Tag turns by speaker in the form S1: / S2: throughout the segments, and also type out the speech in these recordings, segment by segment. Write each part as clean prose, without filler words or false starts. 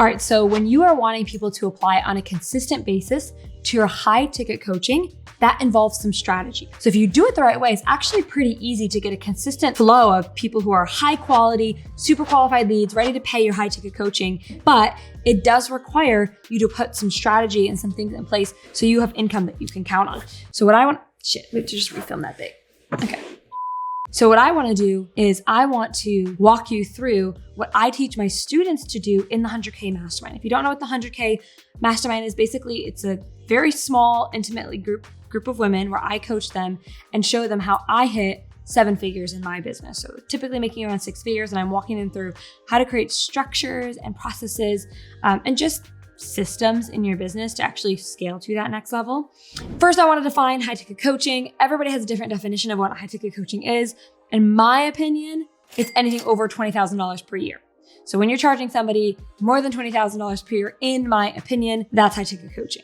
S1: All right, so when you are wanting people to apply on a consistent basis to your high ticket coaching, that involves some strategy. So if you do it the right way, it's actually pretty easy to get a consistent flow of people who are high quality, super qualified leads, ready to pay your high ticket coaching. But it does require you to put some strategy and some things in place so you have income that you can count on. So what I want, we have to just refilm that big. Okay. So what I want to do is I want to walk you through what I teach my students to do in the 100K Mastermind. If you don't know what the 100K Mastermind is, basically it's a very small, intimately group of women where I coach them and show them how I hit 7 figures in my business. So typically making around 6 figures, and I'm walking them through how to create structures and processes and just systems in your business to actually scale to that next level. First, I want to define high ticket coaching. Everybody has a different definition of what high ticket coaching is. In my opinion, it's anything over $20,000 per year. So when you're charging somebody more than $20,000 per year, in my opinion, that's high ticket coaching.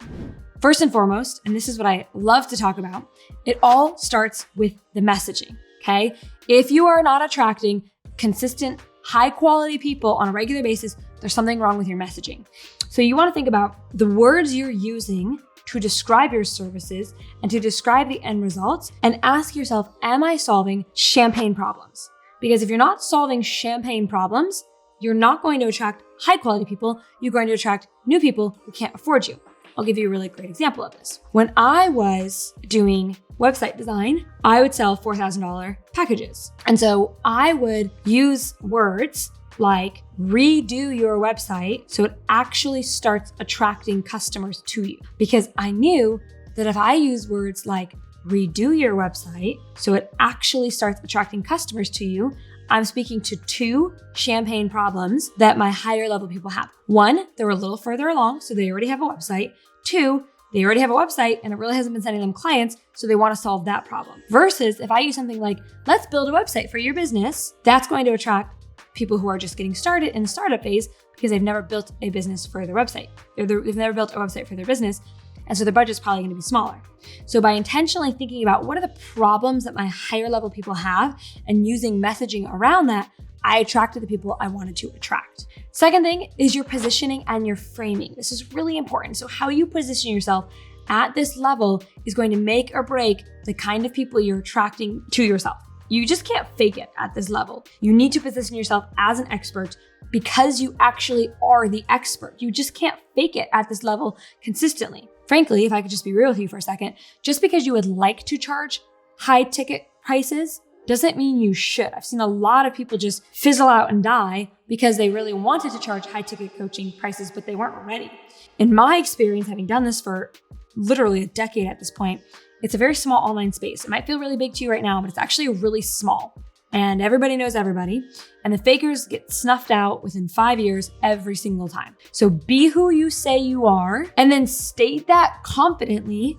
S1: First and foremost, and this is what I love to talk about, it all starts with the messaging, okay? If you are not attracting consistent, high quality people on a regular basis, there's something wrong with your messaging. So you want to think about the words you're using to describe your services and to describe the end results, and ask yourself, am I solving champagne problems? Because if you're not solving champagne problems, you're not going to attract high quality people. You're going to attract new people who can't afford you. I'll give you a really great example of this. When I was doing website design, I would sell $4,000 packages. And so I would use words like redo your website so it actually starts attracting customers to you. Because I knew that if I use words like redo your website so it actually starts attracting customers to you, I'm speaking to 2 champagne problems that my higher level people have. 1, they're a little further along, so they already have a website. 2, they already have a website and it really hasn't been sending them clients, so they want to solve that problem. Versus if I use something like, let's build a website for your business, that's going to attract people who are just getting started in the startup phase because they've never built a business for their website. They've never built a website for their business. And so their budget's probably going to be smaller. So by intentionally thinking about what are the problems that my higher level people have and using messaging around that, I attracted the people I wanted to attract. Second thing is your positioning and your framing. This is really important. So how you position yourself at this level is going to make or break the kind of people you're attracting to yourself. You just can't fake it at this level. You need to position yourself as an expert because you actually are the expert. You just can't fake it at this level consistently. Frankly, if I could just be real with you for a second, just because you would like to charge high ticket prices doesn't mean you should. I've seen a lot of people just fizzle out and die because they really wanted to charge high ticket coaching prices, but they weren't ready. In my experience, having done this for literally a decade at this point, it's a very small online space. It might feel really big to you right now, but it's actually really small. And everybody knows everybody. And the fakers get snuffed out within 5 years every single time. So be who you say you are, and then state that confidently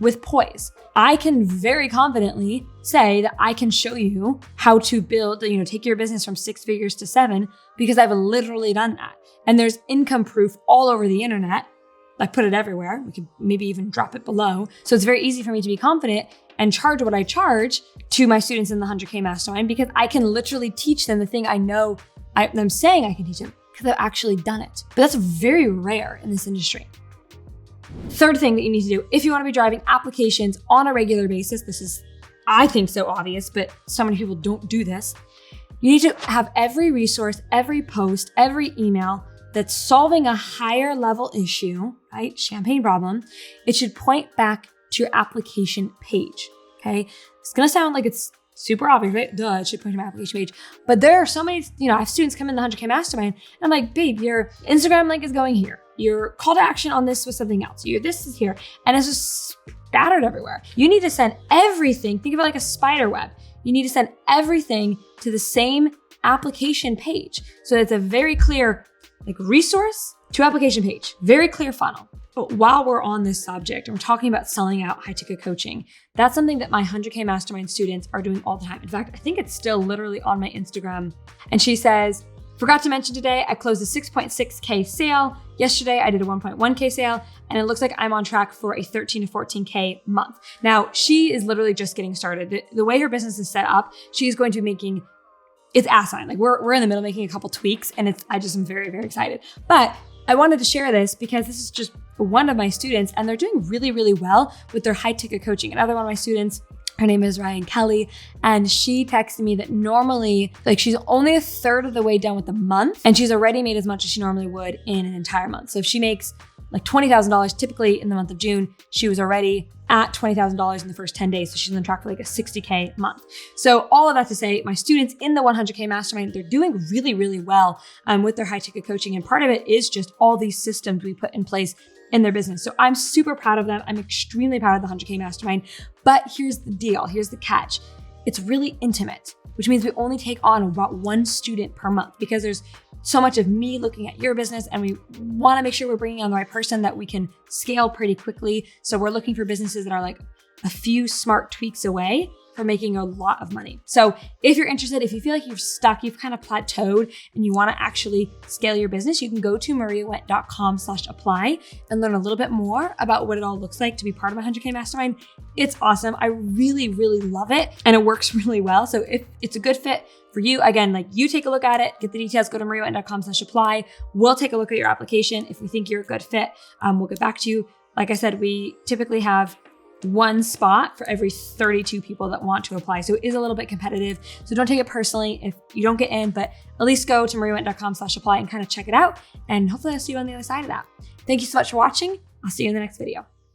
S1: with poise. I can very confidently say that I can show you how to build, take your business from 6 figures to 7 because I've literally done that. And there's income proof all over the internet. I put it everywhere. We could maybe even drop it below. So it's very easy for me to be confident and charge what I charge to my students in the 100K Mastermind because I can literally teach them the thing I know I'm saying I can teach them because I've actually done it. But that's very rare in this industry. Third thing that you need to do, if you want to be driving applications on a regular basis, this is, I think, so obvious, but so many people don't do this. You need to have every resource, every post, every email that's solving a higher level issue, right? Champagne problem. It should point back to your application page, okay? It's gonna sound like it's super obvious, right? Duh, it should point to my application page. But there are so many, I have students come in the 100K Mastermind, and I'm like, babe, your Instagram link is going here. Your call to action on this was something else. This is here. And it's just scattered everywhere. You need to send everything, think of it like a spider web. You need to send everything to the same application page. So it's a very clear resource to application page, very clear funnel. But while we're on this subject and we're talking about selling out high ticket coaching, that's something that my 100K Mastermind students are doing all the time. In fact, I think it's still literally on my Instagram. And she says, forgot to mention today, I closed a 6.6K sale. Yesterday, I did a 1.1K sale, and it looks like I'm on track for a 13 to 14K month. Now, she is literally just getting started. The way her business is set up, she's going to be it's asinine. We're in the middle making a couple tweaks, and I just am very, very excited. But I wanted to share this because this is just one of my students and they're doing really, really well with their high ticket coaching. Another one of my students, her name is Ryan Kelly, and she texted me that normally, like, she's only a third of the way done with the month and she's already made as much as she normally would in an entire month. So if she makes like $20,000 typically in the month of June, she was already at $20,000 in the first 10 days. So she's on track for like a $60K month. So all of that to say, my students in the 100K mastermind, they're doing really, really well with their high ticket coaching. And part of it is just all these systems we put in place in their business. So I'm super proud of them. I'm extremely proud of the 100K mastermind, but here's the deal. Here's the catch. It's really intimate, which means we only take on about one student per month because there's so much of me looking at your business and we want to make sure we're bringing on the right person that we can scale pretty quickly. So we're looking for businesses that are like a few smart tweaks away from making a lot of money. So if you're interested, if you feel like you're stuck, you've kind of plateaued and you want to actually scale your business, you can go to mariawendt.com/apply and learn a little bit more about what it all looks like to be part of a 100K mastermind. It's awesome. I really, really love it and it works really well. So if it's a good fit for you, again, like, you take a look at it, get the details, go to mariawendt.com/apply. We'll take a look at your application. If we think you're a good fit, we'll get back to you. Like I said, we typically have one spot for every 32 people that want to apply. So it is a little bit competitive. So don't take it personally if you don't get in, but at least go to mariawendt.com/apply and kind of check it out. And hopefully I'll see you on the other side of that. Thank you so much for watching. I'll see you in the next video.